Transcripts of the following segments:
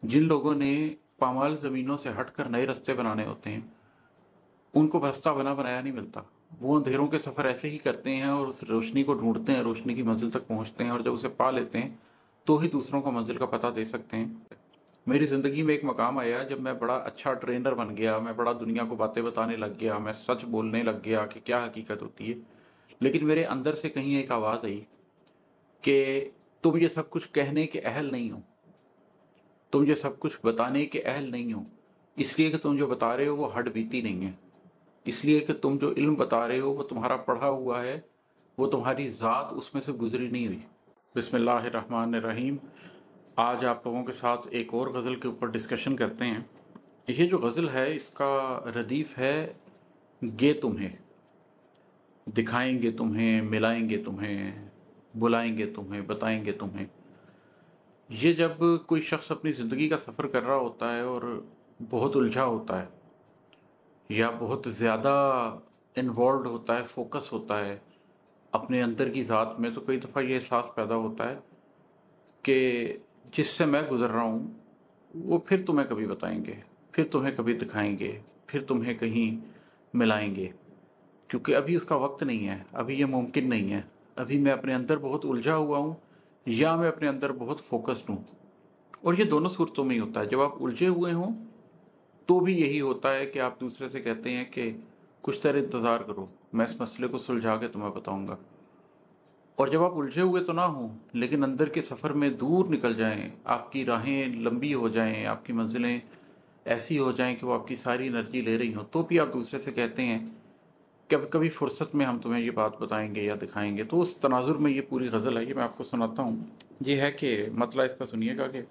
जिन लोगों ने पामाल ज़मीनों से हटकर नए रास्ते बनाने होते हैं, उनको रास्ता बना बनाया नहीं मिलता। वो अंधेरों के सफ़र ऐसे ही करते हैं और उस रोशनी को ढूंढते हैं, रोशनी की मंजिल तक पहुंचते हैं और जब उसे पा लेते हैं तो ही दूसरों को मंजिल का पता दे सकते हैं। मेरी ज़िंदगी में एक मकाम आया जब मैं बड़ा अच्छा ट्रेनर बन गया, मैं बड़ा दुनिया को बातें बताने लग गया, मैं सच बोलने लग गया कि क्या हकीकत होती है। लेकिन मेरे अंदर से कहीं एक आवाज़ आई कि तुम ये सब कुछ कहने के अहल नहीं हो, तुम ये सब कुछ बताने के अहल नहीं हो, इसलिए कि तुम जो बता रहे हो वो हड बीती नहीं है, इसलिए कि तुम जो इल्म बता रहे हो वो तुम्हारा पढ़ा हुआ है, वो तुम्हारी ज़ात उसमें से गुजरी नहीं हुई। बिस्मिल्लाहिर्रहमानिर्रहीम। आज आप लोगों के साथ एक और गज़ल के ऊपर डिस्कशन करते हैं। ये जो गज़ल है इसका रदीफ़ है गे तुम्हें, दिखाएंगे तुम्हें, मिलाएंगे तुम्हें, बुलाएंगे तुम्हें, बताएंगे तुम्हें। ये जब कोई शख्स अपनी ज़िंदगी का सफ़र कर रहा होता है और बहुत उलझा होता है या बहुत ज़्यादा इन्वॉल्व होता है, फोकस होता है अपने अंदर की ज़ात में, तो कई दफ़ा ये एहसास पैदा होता है कि जिससे मैं गुज़र रहा हूँ वो फिर तुम्हें कभी बताएंगे, फिर तुम्हें कभी दिखाएंगे, फिर तुम्हें कहीं मिलाएंगे, क्योंकि अभी उसका वक्त नहीं है, अभी ये मुमकिन नहीं है। अभी मैं अपने अंदर बहुत उलझा हुआ हूँ या मैं अपने अंदर बहुत फोकस्ड हूँ। और ये दोनों सूरतों में ही होता है। जब आप उलझे हुए हों तो भी यही होता है कि आप दूसरे से कहते हैं कि कुछ देर इंतज़ार करो, मैं इस मसले को सुलझा के तुम्हें बताऊंगा। और जब आप उलझे हुए तो ना हो लेकिन अंदर के सफ़र में दूर निकल जाएं, आपकी राहें लंबी हो जाएं, आपकी मंजिलें ऐसी हो जाएं कि वो आपकी सारी एनर्जी ले रही हो, तो भी आप दूसरे से कहते हैं कि अब कभी फुर्सत में हम तुम्हें ये बात बताएंगे या दिखाएंगे। तो उस तनाजुर में ये पूरी गज़ल है, ये मैं आपको सुनाता हूँ। ये है कि मतलब इसका सुनिएगा कि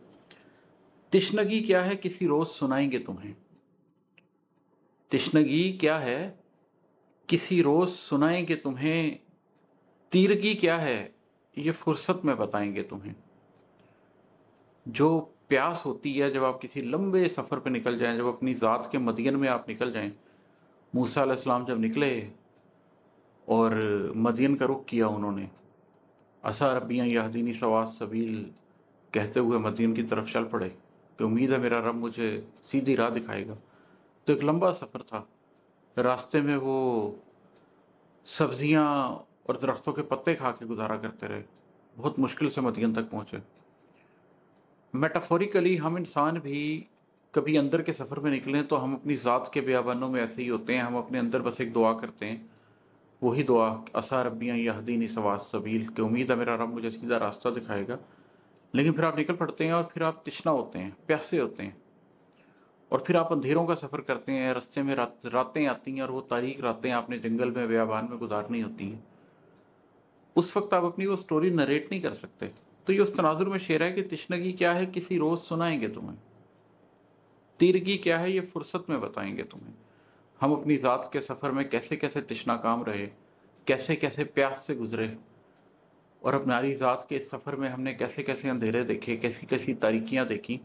तिश्नगी क्या है किसी रोज़ सुनाएंगे तुम्हें, तिश्नगी क्या है किसी रोज़ सुनाएंगे तुम्हें, तीरगी क्या है ये फुर्सत में बताएंगे तुम्हें। जो प्यास होती है जब आप किसी लंबे सफ़र पे निकल जाएं, जब अपनी ज़ात के मदियन में आप निकल जाएं। मूसा अलैहिस्सलाम जब निकले और मदियन का रुख किया उन्होंने, असा रब्बियाँ यहदीनी सवात सबील कहते हुए मदियन की तरफ चल पड़े कि उम्मीद है मेरा रब मुझे सीधी राह दिखाएगा। तो एक लंबा सफ़र था, रास्ते में वो सब्जियां और दरख्तों के पत्ते खा के गुजारा करते रहे, बहुत मुश्किल से मदियन तक पहुँचे। मेटाफोरिकली हम इंसान भी कभी अंदर के सफ़र में निकलें तो हम अपनी ज़ात के बियाबानों में ऐसे ही होते हैं। हम अपने अंदर बस एक दुआ करते हैं, वही दुआ असा रब्बियाँ यहदीनी सवात सबील कि उम्मीद है मेरा रब मुझे सीधा रास्ता दिखाएगा। लेकिन फिर आप निकल पड़ते हैं और फिर आप तिश्ना होते हैं, प्यासे होते हैं, और फिर आप अंधेरों का सफ़र करते हैं। रास्ते में रातें आती हैं और वो तारीख रातें आपने जंगल में बियाबान में गुजारनी होती हैं। उस वक्त आप अपनी वो स्टोरी नरेट नहीं कर सकते। तो ये उस तनाजुर में शेर है कि तिश्नगी क्या है किसी रोज़ सुनाएंगे तुम्हें, तीरगी क्या है ये फुर्सत में बताएंगे तुम्हें। हम अपनी ज़ात के सफ़र में कैसे कैसे तिश्ना काम रहे, कैसे कैसे प्यास से गुजरे, और अपनी ज़ात के इस सफ़र में हमने कैसे कैसे अंधेरे देखे, कैसी कैसी तारीकियाँ देखी,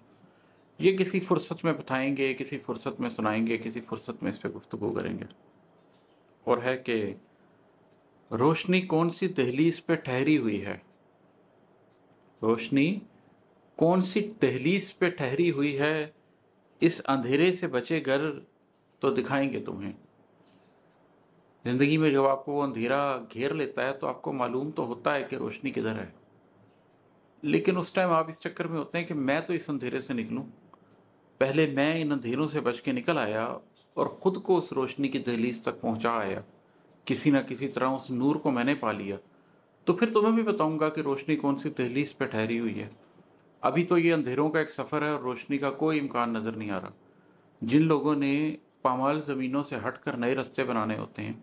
ये किसी फुर्सत में बताएंगे, किसी फुर्सत में सुनाएंगे, किसी फुर्सत में इस पर गुफ्तगू करेंगे। और है कि रोशनी कौन सी दहलीज पे ठहरी हुई है, रोशनी कौन सी दहलीज पे ठहरी हुई है, इस अंधेरे से बचे घर तो दिखाएंगे तुम्हें। जिंदगी में जब आपको वो अंधेरा घेर लेता है तो आपको मालूम तो होता है कि रोशनी किधर है, लेकिन उस टाइम आप इस चक्कर में होते हैं कि मैं तो इस अंधेरे से निकलूं, पहले मैं इन अंधेरों से बच के निकल आया और ख़ुद को उस रोशनी की दहलीज तक पहुंचा आया, किसी ना किसी तरह उस नूर को मैंने पा लिया। तो फिर तुम्हें भी बताऊंगा कि रोशनी कौन सी दहलीज पे ठहरी हुई है। अभी तो ये अंधेरों का एक सफ़र है और रोशनी का कोई इम्कान नज़र नहीं आ रहा। जिन लोगों ने पामाल ज़मीनों से हटकर नए रास्ते बनाने होते हैं,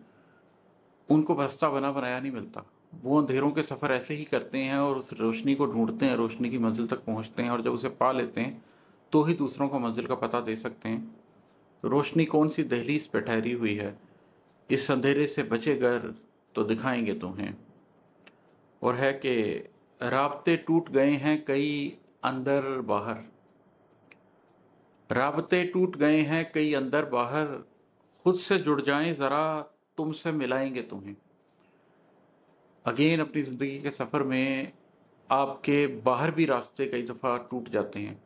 उनको रास्ता बना बनाया नहीं मिलता। वो अंधेरों के सफ़र ऐसे ही करते हैं और उस रोशनी को ढूंढते हैं, रोशनी की मंजिल तक पहुंचते हैं और जब उसे पा लेते हैं तो ही दूसरों को मंजिल का पता दे सकते हैं। तो रोशनी कौन सी दहलीज पे ठहरी हुई है, इस अंधेरे से बचे घर तो दिखाएंगे तुम्हें। और है कि राब्ते टूट गए हैं कई अंदर बाहर, राब्ते टूट गए हैं कई अंदर बाहर, खुद से जुड़ जाएं ज़रा तुमसे मिलाएंगे तुम्हें। अगेन अपनी ज़िंदगी के सफ़र में आपके बाहर भी रास्ते कई दफ़ा टूट जाते हैं,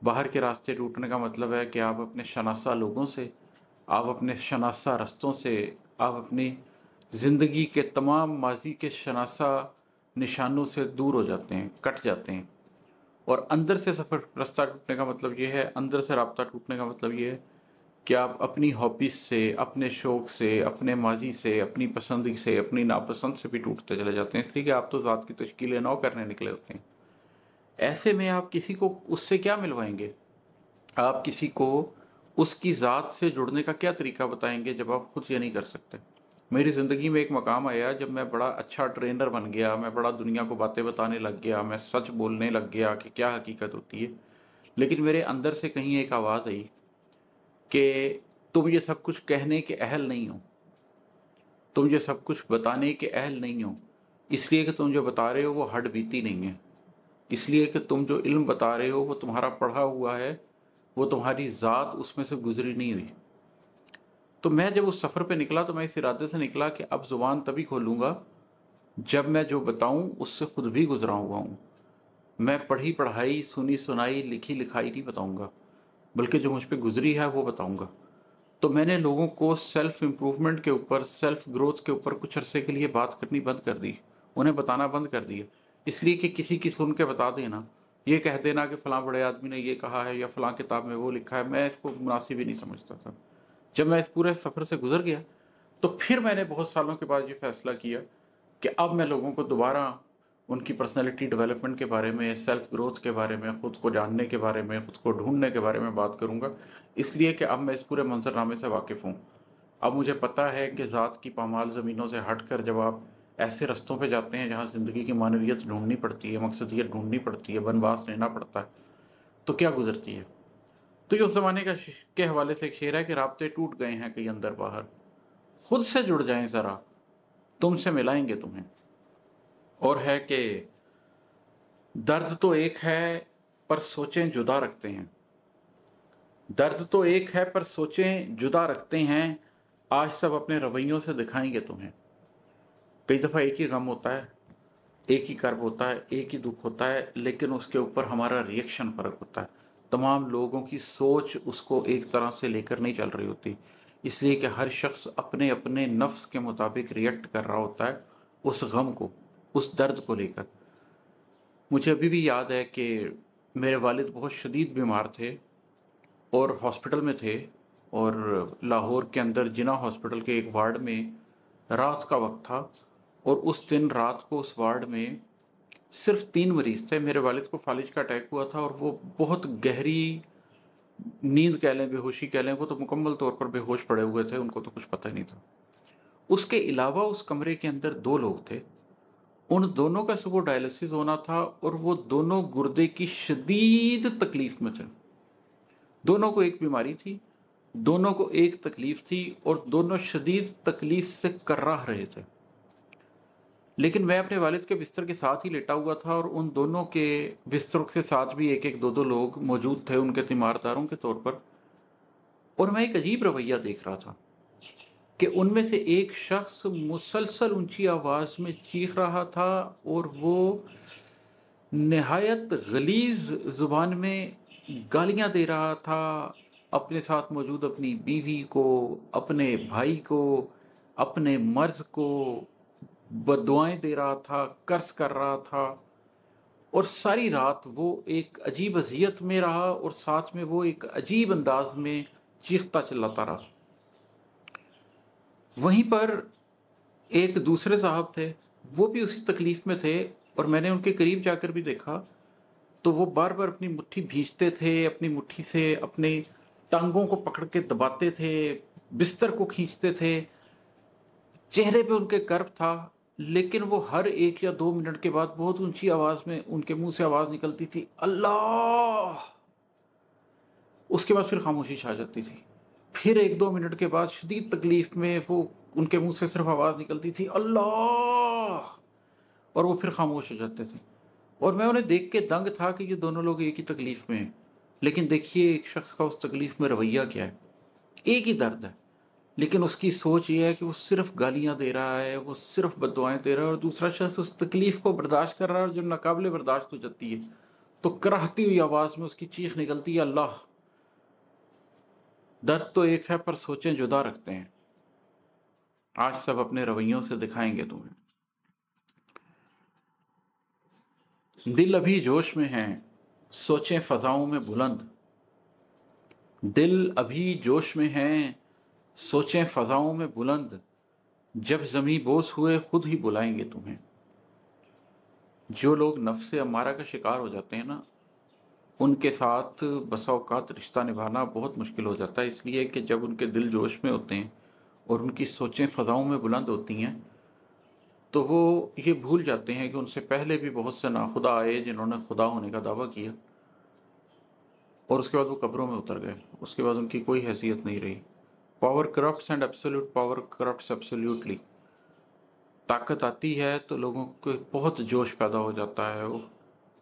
बाहर के रास्ते टूटने का मतलब है कि आप अपने शनासा लोगों से, आप अपने शनासा रास्तों से, आप अपनी ज़िंदगी के तमाम माजी के शनासा निशानों से दूर हो जाते हैं, कट जाते हैं। और अंदर से सफ़र रास्ता टूटने का मतलब ये है, अंदर से राब्ता टूटने का मतलब ये है कि आप अपनी हॉबीज़ से, अपने शौक़ से, अपने माजी से, अपनी पसंद से, अपनी नापसंद से भी टूटते चले जाते हैं, इसलिए कि आप तो ज़ात की तश्कील नौ करने निकले होते हैं। ऐसे में आप किसी को उससे क्या मिलवाएंगे? आप किसी को उसकी ज़ात से जुड़ने का क्या तरीका बताएंगे जब आप खुद ये नहीं कर सकते? मेरी ज़िंदगी में एक मकाम आया जब मैं बड़ा अच्छा ट्रेनर बन गया, मैं बड़ा दुनिया को बातें बताने लग गया, मैं सच बोलने लग गया कि क्या हकीकत होती है। लेकिन मेरे अंदर से कहीं एक आवाज़ आई कि तुम ये सब कुछ कहने के अहल नहीं हो, तुम ये सब कुछ बताने के अहल नहीं हो, इसलिए कि तुम जो बता रहे हो वो हड बीती नहीं है, इसलिए कि तुम जो इल्म बता रहे हो वो तुम्हारा पढ़ा हुआ है, वो तुम्हारी ज़ात उसमें से गुजरी नहीं हुई। तो मैं जब उस सफ़र पे निकला तो मैं इस इरादे से निकला कि अब ज़ुबान तभी खोलूँगा जब मैं जो बताऊँ उससे खुद भी गुजरा हुआ हूँ। मैं पढ़ी पढ़ाई, सुनी सुनाई, लिखी लिखाई नहीं बताऊँगा, बल्कि जो मुझ पे गुजरी है वो बताऊँगा। तो मैंने लोगों को सेल्फ इम्प्रूवमेंट के ऊपर, सेल्फ ग्रोथ के ऊपर कुछ अरसे के लिए बात करनी बंद कर दी, उन्हें बताना बंद कर दिया। इसलिए कि किसी की सुन के बता देना, ये कह देना कि फ़लाँ बड़े आदमी ने ये कहा है या फ़लाँ किताब में वो लिखा है, मैं इसको मुनासिब ही नहीं समझता था। जब मैं इस पूरे सफ़र से गुजर गया तो फिर मैंने बहुत सालों के बाद ये फ़ैसला किया कि अब मैं लोगों को दोबारा उनकी पर्सनैलिटी डेवलपमेंट के बारे में, सेल्फ ग्रोथ के बारे में, ख़ुद को जानने के बारे में, ख़ुद को ढूंढने के बारे में बात करूँगा, इसलिए कि अब मैं इस पूरे मंजरनामे से वाकिफ़ हूँ। अब मुझे पता है कि ज़ात की पामाल ज़मीनों से हट कर जब आप ऐसे रस्तों पे जाते हैं जहाँ ज़िंदगी की मानवियत ढूंढनी पड़ती है, मकसदियत ढूंढनी पड़ती है, बनवास लेना पड़ता है, तो क्या गुजरती है। तो ये उस ज़माने का के हवाले से एक शेर है कि राब्ते टूट गए हैं कहीं अंदर बाहर, खुद से जुड़ जाएं ज़रा, तुमसे मिलाएंगे तुम्हें। और है कि दर्द तो एक है पर सोचें जुदा रखते हैं, दर्द तो एक है पर सोचें जुदा रखते हैं, आज सब अपने रवैयों से दिखाएंगे तुम्हें। कई दफ़ा एक ही गम होता है, एक ही कर्ब होता है, एक ही दुख होता है, लेकिन उसके ऊपर हमारा रिएक्शन फ़र्क होता है। तमाम लोगों की सोच उसको एक तरह से लेकर नहीं चल रही होती, इसलिए कि हर शख्स अपने अपने नफ्स के मुताबिक रिएक्ट कर रहा होता है उस गम को, उस दर्द को लेकर। मुझे अभी भी याद है कि मेरे वालिद बहुत शदीद बीमार थे और हॉस्पिटल में थे, और लाहौर के अंदर जिना हॉस्पिटल के एक वार्ड में रात का वक्त था, और उस दिन रात को उस वार्ड में सिर्फ 3 मरीज़ थे। मेरे वालिद को फालिज का अटैक हुआ था और वो बहुत गहरी नींद कह लें, बेहोशी कह लें, वो तो मुकम्मल तौर पर बेहोश पड़े हुए थे, उनको तो कुछ पता ही नहीं था। उसके अलावा उस कमरे के अंदर 2 लोग थे, उन दोनों का सुबह डायलिसिस होना था और वो दोनों गुर्दे की शदीद तकलीफ में थे। दोनों को एक बीमारी थी, दोनों को एक तकलीफ थी और दोनों शदीद तकलीफ से कर्राह रहे थे। लेकिन मैं अपने वालिद के बिस्तर के साथ ही लेटा हुआ था और उन दोनों के बिस्तर के साथ भी एक एक दो दो लोग मौजूद थे उनके तीमारदारों के तौर पर, और मैं एक अजीब रवैया देख रहा था कि उनमें से एक शख्स मुसलसल ऊंची आवाज़ में चीख रहा था और वो नहायत गलीज ज़ुबान में गालियां दे रहा था अपने साथ मौजूद अपनी बीवी को, अपने भाई को, अपने मर्ज को बद्दुआएं दे रहा था, कर्ज कर रहा था। और सारी रात वो एक अजीब अजियत में रहा और साथ में वो एक अजीब अंदाज में चीखता चिल्लाता रहा। वहीं पर एक दूसरे साहब थे, वो भी उसी तकलीफ में थे और मैंने उनके करीब जाकर भी देखा तो वो बार बार अपनी मुट्ठी भींचते थे, अपनी मुट्ठी से अपने टांगों को पकड़ के दबाते थे, बिस्तर को खींचते थे, चेहरे पे उनके कर्ब था, लेकिन वो हर 1 या 2 मिनट के बाद बहुत ऊंची आवाज में उनके मुंह से आवाज निकलती थी, अल्लाह। उसके बाद फिर खामोशी छा जाती थी। फिर 1-2 मिनट के बाद शदीद तकलीफ में वो उनके मुंह से सिर्फ आवाज निकलती थी, अल्लाह, और वो फिर खामोश हो जाते थे। और मैं उन्हें देख के दंग था कि ये दोनों लोग एक ही तकलीफ में हैं। लेकिन देखिए एक शख्स का उस तकलीफ में रवैया क्या है, एक ही दर्द है, लेकिन उसकी सोच ये है कि वो सिर्फ गालियां दे रहा है, वो सिर्फ बद्दुआएं दे रहा है, और दूसरा शख्स उस तकलीफ को बर्दाश्त कर रहा है और जो नाकाबिले बर्दाश्त हो जाती है تو कराहती हुई आवाज में उसकी चीख निकलती है, अल्लाह, दर्द तो एक है पर सोचें जुदा रखते हैं। आज सब अपने रवैयों से दिखाएंगे तुम्हें। दिल अभी जोश में है, सोचें फजाओं में बुलंद। दिल अभी जोश में है, सोचें फजाओं में बुलंद। जब ज़मीं बोस हुए खुद ही बुलाएंगे तुम्हें। जो लोग नफ्स अम्मारा का शिकार हो जाते हैं ना, उनके साथ बसा औकात रिश्ता निभाना बहुत मुश्किल हो जाता है, इसलिए कि जब उनके दिल जोश में होते हैं और उनकी सोचें फ़ज़ाओं में बुलंद होती हैं, तो वो ये भूल जाते हैं कि उनसे पहले भी बहुत से नाखुदा आए जिन्होंने खुदा होने का दावा किया और उसके बाद वो कब्रों में उतर गए। उसके बाद उनकी कोई हैसियत नहीं रही। Power corrupts and absolute power corrupts absolutely. ताकत आती है तो लोगों को बहुत जोश पैदा हो जाता है, वो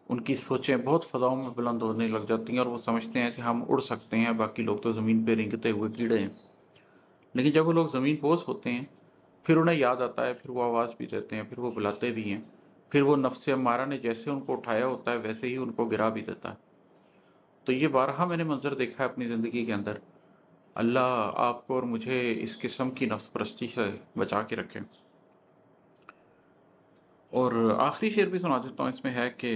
उनकी सोचें बहुत फ़ज़ाओं में बुलंद होने लग जाती हैं और वो समझते हैं कि हम उड़ सकते हैं, बाकी लोग तो ज़मीन पे रेंगते हुए कीड़े हैं। लेकिन जब वो लोग ज़मीन पोस होते हैं, फिर उन्हें याद आता है, फिर वो आवाज़ भी देते हैं, फिर वो बुलाते भी हैं, फिर वो नफ्स अम्मारा ने जैसे उनको उठाया होता है वैसे ही उनको गिरा भी देता है। तो ये बारहा मैंने मंजर देखा है अपनी ज़िंदगी के अंदर। अल्लाह आपको और मुझे इस किस्म की नफ्स परस्ती से बचा के रखे। और आखिरी शेर भी सुना देता हूँ। इसमें है कि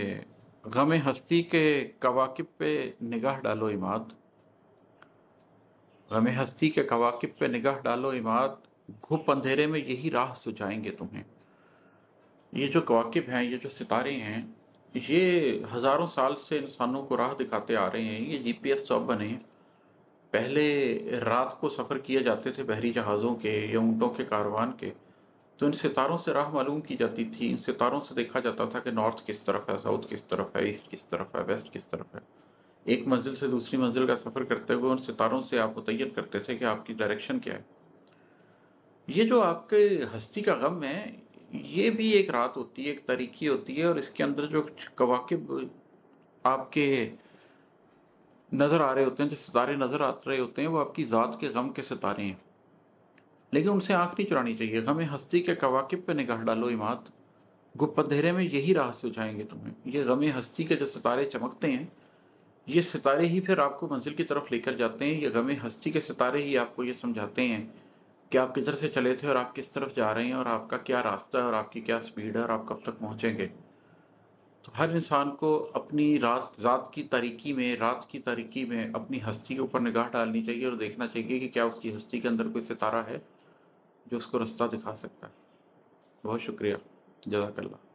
गम हस्ती के कवाकिब पे निगाह डालो इमाद। गम हस्ती के कवाकिब पे निगाह डालो इमाद, घुप अंधेरे में यही राह सुझाएंगे तुम्हें। ये जो कवाकिब हैं, ये जो सितारे हैं, ये हज़ारों साल से इंसानों को राह दिखाते आ रहे हैं। ये जीपीएस तो अब बने हैं। पहले रात को सफ़र किए जाते थे बहरी जहाज़ों के या ऊँटों के कारवान के, तो इन सितारों से राह मालूम की जाती थी। इन सितारों से देखा जाता था कि नॉर्थ किस तरफ है, साउथ किस तरफ है, ईस्ट किस तरफ है, वेस्ट किस तरफ है। एक मंजिल से दूसरी मंजिल का सफ़र करते हुए उन सितारों से आप मुतय्यन करते थे कि आपकी डायरेक्शन क्या है। ये जो आपके हस्ती का गम है, ये भी एक रात होती है, एक तारीकी होती है, और इसके अंदर जो कवाकिब आपके नज़र आ रहे होते हैं, जो सितारे नज़र आ रहे होते हैं, वो आपकी ज़ात के गम के सितारे हैं। लेकिन उनसे आँख नहीं चुरानी चाहिए। गम हस्ती के कवाकिब पे निगाह डालो इमाद, गुप्त अंधेरे में यही राह सुझाएंगे तुम्हें। ये गम हस्ती के जो सितारे चमकते हैं, ये सितारे ही फिर आपको मंजिल की तरफ लेकर जाते हैं। ये गम हस्ती के सितारे ही आपको ये समझाते हैं कि आप किधर से चले थे और आप किस तरफ जा रहे हैं और आपका क्या रास्ता है और आपकी क्या स्पीड है और आप कब तक पहुंचेंगे। तो हर इंसान को अपनी रात की तारीकी में अपनी हस्ती के ऊपर निगाह डालनी चाहिए और देखना चाहिए कि क्या उसकी हस्ती के अंदर कोई सितारा है जो उसको रास्ता दिखा सकता है। बहुत शुक्रिया। जज़ाकल्लाह।